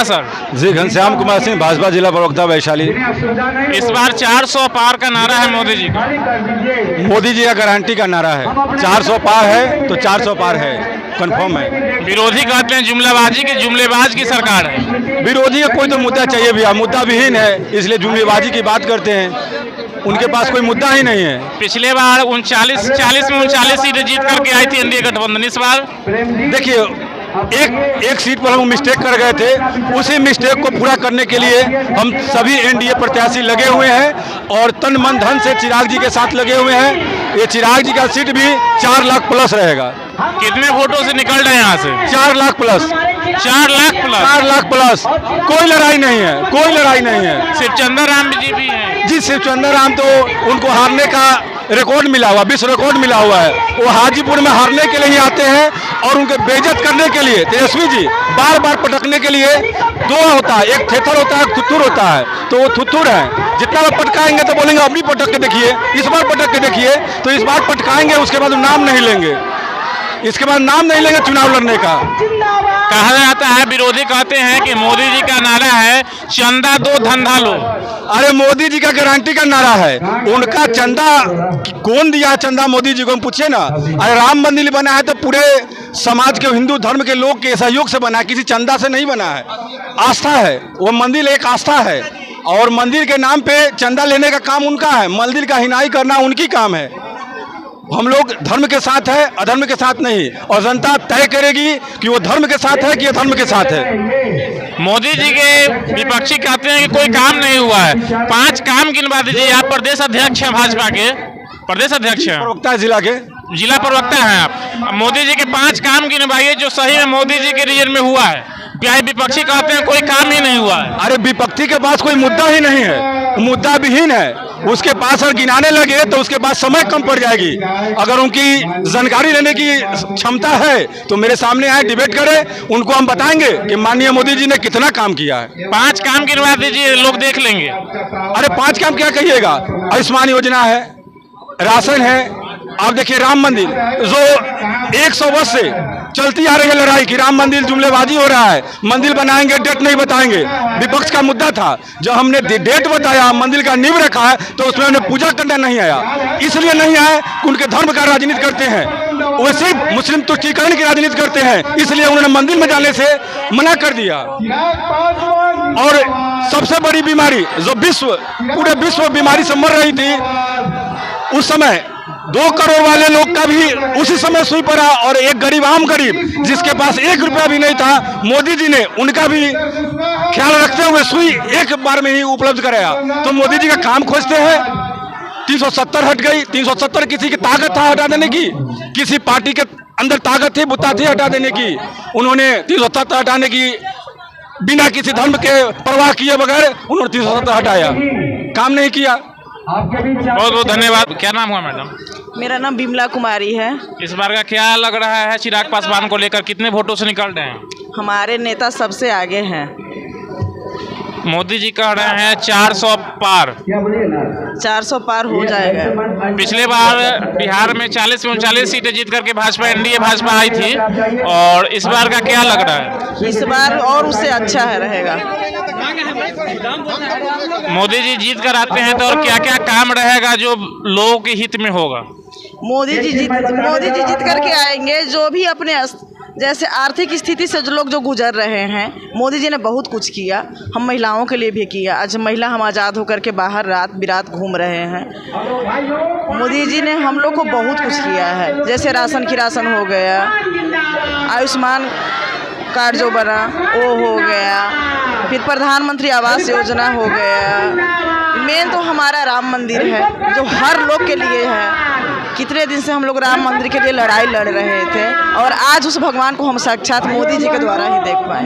Sir? जी, घनश्याम कुमार सिंह, भाजपा जिला प्रवक्ता वैशाली। इस बार 400 पार का नारा है मोदी जी का। मोदी जी का गारंटी का नारा है, 400 पार है तो 400 पार है, कंफर्म है। विरोधी कहते हैं जुमलाबाजी की, जुमलेबाज की सरकार है। विरोधी का कोई तो मुद्दा चाहिए भैया, मुद्दा विहीन है, इसलिए जुमलेबाजी की बात करते हैं। उनके पास कोई मुद्दा ही नहीं है। पिछले बार 40 में 39 सीटें जीत करके आई थी एनडीए गठबंधन। इस बार देखिए, एक सीट पर हम मिस्टेक कर गए थे, उसी मिस्टेक को पूरा करने के लिए हम सभी एनडीए प्रत्याशी लगे हुए हैं और तन मन धन से चिराग जी के साथ लगे हुए हैं। ये चिराग जी का सीट भी 4 लाख प्लस रहेगा। कितने वोटों से निकल रहे हैं यहाँ से? 4 lakh plus. 4 lakh plus. 4 lakh plus. कोई लड़ाई नहीं है, कोई लड़ाई नहीं है। सिर्फ चंद्रराम जी भी हैं। जी, सिर्फ चंद्रराम तो उनको हारने का रिकॉर्ड मिला हुआ, विश्व रिकॉर्ड मिला हुआ है। वो हाजीपुर में हारने के लिए ही आते हैं और उनके बेइज्जत करने के लिए तेजस्वी जी बार बार पटकने के लिए दो होता है, एक थेथर होता है, एक थुथुर होता है। तो वो थुथुर है, जितना बार पटकाएंगे तो बोलेंगे अब भी पटक के देखिए, इस बार पटक के देखिए। तो इस बार पटकाएंगे, उसके बाद नाम नहीं लेंगे, इसके बाद नाम नहीं लेंगे चुनाव लड़ने का। कहा जाता है, विरोधी कहते हैं कि मोदी जी का नारा है चंदा दो धंधा लो। अरे मोदी जी का गारंटी का नारा है, उनका चंदा कौन दिया? चंदा मोदी जी को हम पूछिए ना। अरे राम मंदिर बना है तो पूरे समाज के, हिंदू धर्म के लोग के सहयोग से बना है, किसी चंदा से नहीं बना है। आस्था है, वो मंदिर एक आस्था है और मंदिर के नाम पे चंदा लेने का काम उनका है, मंदिर का हिनाई करना उनकी काम है। हम लोग धर्म के साथ है, अधर्म के साथ नहीं, और जनता तय करेगी कि वो धर्म के साथ है कि अधर्म के साथ है। मोदी जी के विपक्षी कहते हैं कि कोई काम नहीं हुआ है। 5 काम गिनवा दीजिए। आप प्रदेश अध्यक्ष हैं, भाजपा के प्रदेश अध्यक्ष हैं, प्रवक्ता जिला के, जिला प्रवक्ता हैं आप। मोदी जी के 5 काम गिनवाइए जो सही में मोदी जी के रीजन में हुआ है। क्या विपक्षी कहते हैं कोई काम ही नहीं हुआ है? अरे विपक्षी के पास कोई मुद्दा ही नहीं है, मुद्दा विहीन है। उसके पास अगर गिनाने लगे तो उसके पास समय कम पड़ जाएगी। अगर उनकी जानकारी लेने की क्षमता है तो मेरे सामने आए, डिबेट करें, उनको हम बताएंगे कि माननीय मोदी जी ने कितना काम किया है। 5 काम गिनवा दीजिए, लोग देख लेंगे। अरे 5 काम क्या कहिएगा? आयुष्मान योजना है, राशन है। आप देखिए राम मंदिर जो 100 वर्ष से चलती आ रही है लड़ाई की राम मंदिर जुमलेबाजी हो रहा है, मंदिर बनाएंगे, डेट नहीं बताएंगे। विपक्ष का मुद्दा था, जब हमने डेट बताया, मंदिर का नींव रखा है, तो उसमें उन्हें पूजा करना नहीं आया। इसलिए नहीं आया कि उनके धर्म का राजनीति करते हैं, वो सिर्फ मुस्लिम तुष्टीकरण की राजनीति करते हैं, इसलिए उन्होंने मंदिर में जाने से मना कर दिया। और सबसे बड़ी बीमारी जो पूरे विश्व बीमारी से मर रही थी, उस समय 2 करोड़ वाले लोग का भी उसी समय सुई पड़ा, और एक गरीब, आम गरीब जिसके पास 1 रुपया भी नहीं था, मोदी जी ने उनका भी ख्याल रखते हुए सुई एक बार में ही उपलब्ध कराया। तो मोदी जी का काम खोजते हैं। 370 हट गई। 370 किसी की ताकत था हटा देने की, किसी पार्टी के अंदर ताकत थी, बुता थी हटा देने की। उन्होंने 370 हटाने की बिना किसी धर्म के परवाह किए बगैर उन्होंने 370 हटाया, काम नहीं किया। बहुत बहुत धन्यवाद। क्या नाम हुआ मैडम? मेरा नाम बिमला कुमारी है। इस बार का क्या लग रहा है चिराग पासवान को लेकर? कितने वोटों से निकल रहे हैं? हमारे नेता सबसे आगे हैं। मोदी जी कह रहे हैं 400 पार। 400 पार हो जाएगा। पिछले बार बिहार में 40 में 39 सीटें जीत करके भाजपा, एनडीए भाजपा आई थी, और इस बार का क्या लग रहा है? इस बार और उससे अच्छा है रहेगा। मोदी जी जीत कर आते हैं तो और क्या क्या काम रहेगा जो लोगों के हित में होगा? मोदी जी जीत करके आएंगे। जो भी अपने जैसे आर्थिक स्थिति से जो लोग जो गुजर रहे हैं, मोदी जी ने बहुत कुछ किया। हम महिलाओं के लिए भी किया। आज महिला हम आज़ाद होकर के बाहर रात बिरात घूम रहे हैं। मोदी जी ने हम लोग को बहुत कुछ किया है, जैसे राशन की राशन हो गया, आयुष्मान कार्ड जो बना वो हो गया, फिर प्रधानमंत्री आवास योजना हो गया। मेन तो हमारा राम मंदिर है जो हर लोग के लिए है। कितने दिन से हम लोग राम मंदिर के लिए लड़ाई लड़ रहे थे, और आज उस भगवान को हम साक्षात मोदी जी के द्वारा ही देख पाए।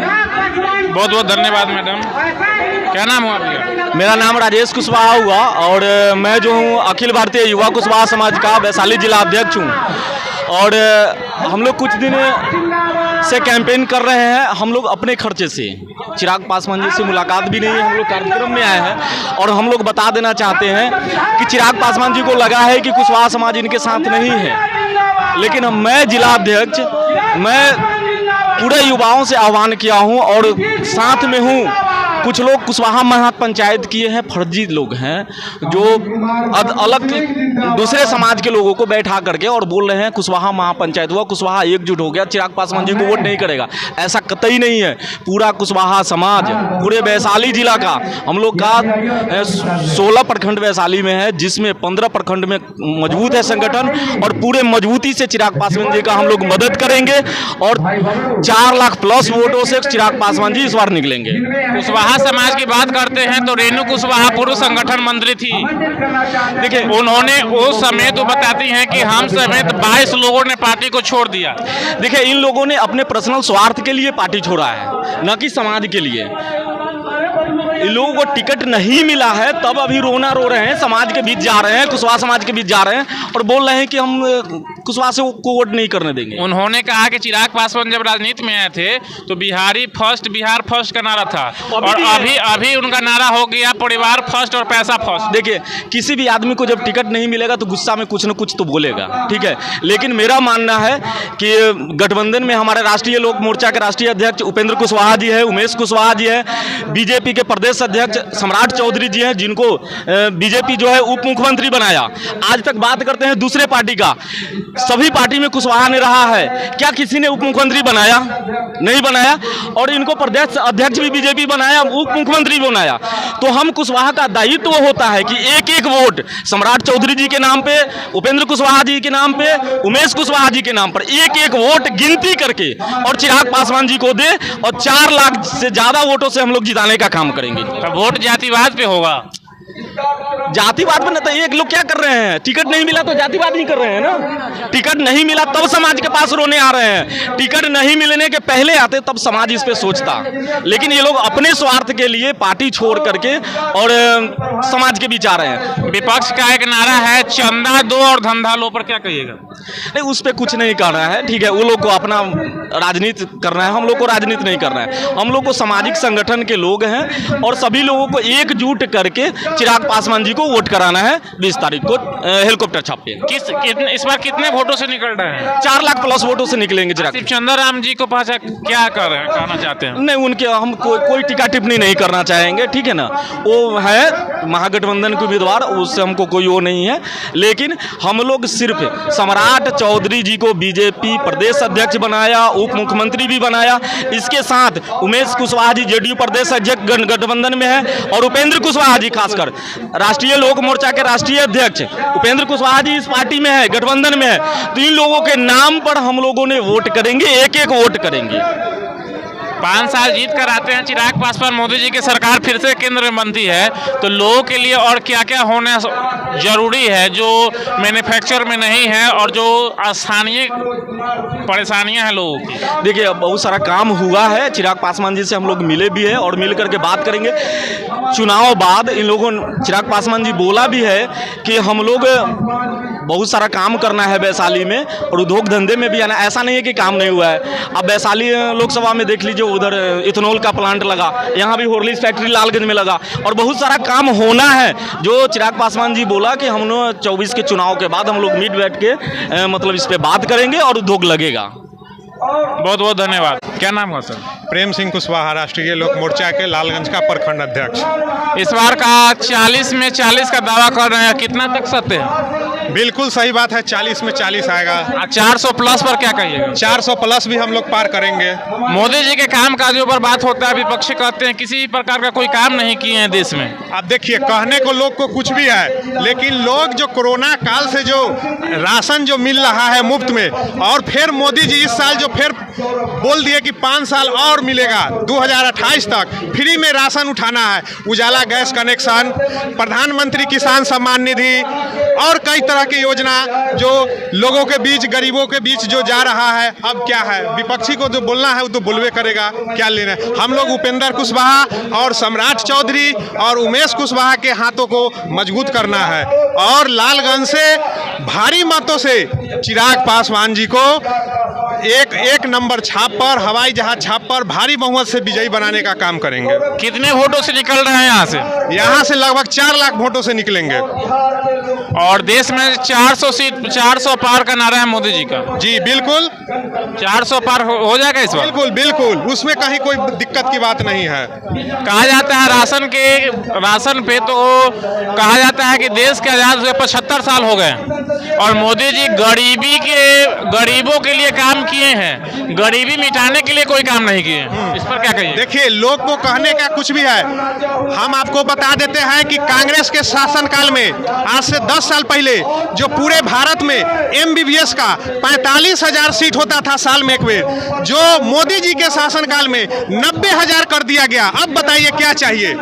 बहुत बहुत धन्यवाद मैडम। क्या नाम हुआ आपका? मेरा नाम राजेश कुशवाहा हुआ, और मैं जो हूँ अखिल भारतीय युवा कुशवाहा समाज का वैशाली जिला अध्यक्ष हूँ। और हम लोग कुछ दिन से कैंपेन कर रहे हैं, हम लोग अपने खर्चे से। चिराग पासवान जी से मुलाकात भी नहीं है, हम लोग कार्यक्रम में आए हैं, और हम लोग बता देना चाहते हैं कि चिराग पासवान जी को लगा है कि कुशवाहा समाज इनके साथ नहीं है, लेकिन मैं जिला अध्यक्ष, मैं पूरे युवाओं से आह्वान किया हूं और साथ में हूं कुछ लोग कुशवाहा महापंचायत किए हैं, फर्जी लोग हैं जो अलग दूसरे समाज के लोगों को बैठा करके और बोल रहे हैं कुशवाहा महापंचायत हुआ, कुशवाहा एकजुट हो गया, चिराग पासवान जी को वोट नहीं करेगा। ऐसा कतई नहीं है। पूरा कुशवाहा समाज, पूरे वैशाली जिला का, हम लोग का 16 प्रखंड वैशाली में है, जिसमें 15 प्रखंड में मजबूत है संगठन और पूरे मजबूती से चिराग पासवान जी का हम लोग मदद करेंगे और 4 लाख प्लस वोटों से चिराग पासवान जी इस बार निकलेंगे। कुशवाहा समाज की बात करते हैं तो रेणु कुशवाहा पूर्व संगठन मंत्री थी। देखिए उन्होंने उस समय तो बताती हैं कि हम समेत 22 लोगों ने पार्टी को छोड़ दिया। देखिए इन लोगों ने अपने पर्सनल स्वार्थ के लिए पार्टी छोड़ा है, न कि समाज के लिए। इन लोगों को टिकट नहीं मिला है तब अभी रोना रो रहे हैं, समाज के बीच जा रहे हैं, कुशवाहा समाज के बीच जा रहे हैं और बोल रहे हैं कि हम कुशवाहा से को वोट नहीं करने देंगे। उन्होंने कहा कि चिराग पासवान जब राजनीति में आए थे तो बिहारी फर्स्ट, बिहार फर्स्ट का नारा था और अभी उनका नारा हो गया परिवार फर्स्ट और पैसा फर्स्ट। देखिए किसी भी आदमी को जब टिकट नहीं मिलेगा तो गुस्सा में कुछ न कुछ तो बोलेगा, ठीक है, लेकिन मेरा मानना है कि गठबंधन में हमारे राष्ट्रीय लोक मोर्चा के राष्ट्रीय अध्यक्ष उपेंद्र कुशवाहा जी है, उमेश कुशवाहा जी है, बीजेपी के प्रदेश अध्यक्ष सम्राट चौधरी जी हैं जिनको बीजेपी जो है उप मुख्यमंत्री बनाया। आज तक बात करते हैं दूसरे पार्टी का, सभी पार्टी में कुशवाहा ने रहा है, क्या किसी ने उप मुख्यमंत्री बनाया? नहीं बनाया। और इनको प्रदेश अध्यक्ष भी बीजेपी बनाया, उप मुख्यमंत्री बनाया। तो हम कुशवाहा का दायित्व होता है कि एक एक वोट सम्राट चौधरी जी के नाम पे, उपेंद्र कुशवाहा जी के नाम पे, उमेश कुशवाहा जी के नाम पर एक एक वोट गिनती करके और चिराग पासवान जी को दे और 4 लाख से ज्यादा वोटों से हम लोग जिताने का काम करेंगे। वोट जातिवाद पे होगा। जातिवाद में तो ये लोग क्या कर रहे हैं, टिकट नहीं मिला तो जातिवाद ही कर रहे हैं ना। टिकट नहीं मिला तब समाज के पास रोने आ रहे हैं, टिकट नहीं मिलने के पहले आते तब समाज इस पे सोचता। लेकिन ये लोग अपने स्वार्थ के लिए पार्टी छोड़ करके और समाज के बीच आ रहे हैं। विपक्ष का एक नारा है चंदा दो और धंधा लो, पर क्या कहिएगा? नहीं, उस पर कुछ नहीं करना है, ठीक है, वो लोग को अपना राजनीति करना है, हम लोग को राजनीति नहीं करना है। हम लोग को सामाजिक संगठन के लोग हैं और सभी लोगों को एकजुट करके चिराग पासवान जी को वोट कराना है 20 तारीख को हेलीकॉप्टर छाप पे। इस बार कितने वोटों से निकल रहे हैं? 4 लाख प्लस वोटों से निकलेंगे। चिराग सिर्फ चंद्रराम जी को पाचा क्या कहना चाहते हैं? नहीं, उनके हम कोई टीका टिप्पणी नहीं करना चाहेंगे, ठीक है ना। वो है महागठबंधन के उम्मीदवार, उससे हमको कोई वो नहीं है। लेकिन हम लोग सिर्फ सम्राट चौधरी जी को बीजेपी प्रदेश अध्यक्ष बनाया, उप मुख्यमंत्री भी बनाया। इसके साथ उमेश कुशवाहा जी जेडीयू प्रदेश अध्यक्ष गठबंधन में है और उपेंद्र कुशवाहा जी खासकर राष्ट्रीय लोक मोर्चा के राष्ट्रीय अध्यक्ष उपेंद्र कुशवाहा जी इस पार्टी में है, गठबंधन में है। तो इन लोगों के नाम पर हम लोगों ने वोट करेंगे, एक एक वोट करेंगे। 5 साल जीत कर आते हैं चिराग पासवान, मोदी जी की सरकार फिर से केंद्र में बनती है तो लोगों के लिए और क्या क्या होना जरूरी है जो मैन्युफैक्चर में नहीं है और जो स्थानीय परेशानियां हैं लोगों की? देखिए अब बहुत सारा काम हुआ है, चिराग पासवान जी से हम लोग मिले भी हैं और मिल करके बात करेंगे। चुनाव बाद इन लोगों चिराग पासवान जी बोला भी है कि हम लोग बहुत सारा काम करना है वैशाली में और उद्योग धंधे में भी आना। ऐसा नहीं है कि काम नहीं हुआ है। अब वैशाली लोकसभा में देख लीजिए, उधर इथेनॉल का प्लांट लगा, यहाँ भी हॉर्लिक्स फैक्ट्री लालगंज में लगा और बहुत सारा काम होना है। जो चिराग पासवान जी बोला कि हम लोग 24 के चुनाव के बाद हम लोग मीट बैठ के मतलब इस पे बात करेंगे और उद्योग लगेगा। बहुत बहुत धन्यवाद। क्या नाम है सर? प्रेम सिंह कुशवाहा, राष्ट्रीय लोक मोर्चा के लालगंज का प्रखंड अध्यक्ष। इस बार का 40 में 40 का दावा कर रहे हैं, कितना तक सत्य है? बिल्कुल सही बात है, 40 में 40 आएगा। 400 प्लस पर क्या कहिएगा? 400 प्लस भी हम लोग पार करेंगे। मोदी जी के काम काजों पर बात होता है, विपक्षी कहते हैं किसी प्रकार का कोई काम नहीं किए हैं देश में। अब देखिए, कहने को लोग को कुछ भी है, लेकिन लोग जो कोरोना काल से जो राशन जो मिल रहा है मुफ्त में, और फिर मोदी जी इस साल जो फिर बोल दिए कि 5 साल और मिलेगा 2028 तक फ्री में राशन उठाना है, उजाला गैस कनेक्शन, प्रधानमंत्री किसान सम्मान निधि और कई तरह की योजना जो लोगों के बीच, गरीबों के बीच जो जा रहा है। अब क्या है, विपक्षी को जो बोलना है वो तो बोलवे करेगा, क्या लेना है। हम लोग उपेंद्र कुशवाहा और सम्राट चौधरी और उमेश कुशवाहा के हाथों को मजबूत करना है और लालगंज से भारी मतों से चिराग पासवान जी को एक नंबर छाप पर, हवाई जहाज छाप पर भारी बहुमत से विजयी बनाने का काम करेंगे। कितने वोटों से निकल रहे हैं यहाँ से? यहाँ से लगभग 4 लाख वोटों से निकलेंगे और देश में 400 सीट 400 पार का नारा है मोदी जी का। जी बिल्कुल 400 पार हो जाएगा इस बार? बिल्कुल बिल्कुल, उसमें कहीं कोई दिक्कत की बात नहीं है। कहा जाता है राशन पे तो कहा जाता है कि देश के आजाद हुए 75 साल हो गए और मोदी जी गरीबों के लिए काम किए हैं, गरीबी मिटाने के लिए कोई काम नहीं किए। इस पर क्या कहिए? देखिए, लोग को कहने का कुछ भी है, हम आपको बता देते हैं कि कांग्रेस के शासनकाल में आज से 10 साल पहले जो पूरे भारत में MBBS का 45,000 सीट होता था साल में एक बेर, जो मोदी जी के शासनकाल में 90,000 कर दिया गया। अब बताइए क्या चाहिए?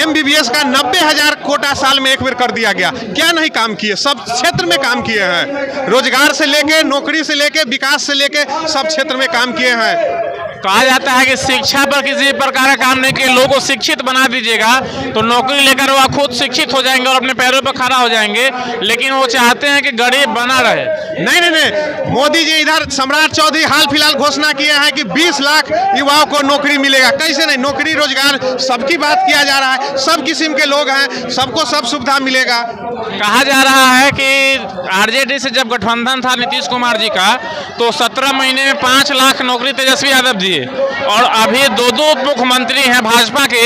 MBBS का 90,000 कोटा साल में एक बेर कर दिया गया। क्या नहीं काम किए? सब क्षेत्र में काम किए हैं, रोजगार से लेके, नौकरी से लेके, विकास से लेके सब क्षेत्र में काम किए हैं। कहा जाता है कि शिक्षा पर किसी प्रकार का काम नहीं किए, लोगों को शिक्षित बना दीजिएगा तो नौकरी लेकर वह खुद शिक्षित हो जाएंगे और अपने पैरों पर खड़ा हो जाएंगे, लेकिन वो चाहते हैं कि गरीब बना रहे। नहीं, मोदी जी इधर सम्राट चौधरी हाल फिलहाल घोषणा किए हैं कि 20 लाख युवाओं को नौकरी मिलेगा। कैसे नहीं? नौकरी रोजगार सबकी बात किया जा रहा है, सब किस्म के लोग हैं, सबको सब सुविधा मिलेगा। कहा जा रहा है कि आरजेडी से जब गठबंधन था नीतीश कुमार जी का तो 17 महीने में 5 लाख नौकरी तेजस्वी यादव दिए और अभी 2 उप मुख्यमंत्री हैं भाजपा के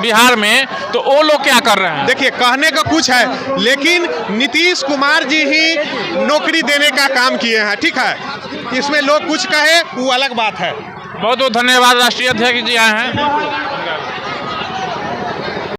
बिहार में, तो वो लोग क्या कर रहे हैं? देखिए, कहने का कुछ है, लेकिन नीतीश कुमार जी ही नौकरी देने का काम किए हैं। ठीक है, इसमें लोग कुछ कहे वो अलग बात है। बहुत बहुत धन्यवाद। राष्ट्रीय अध्यक्ष जी आए हैं।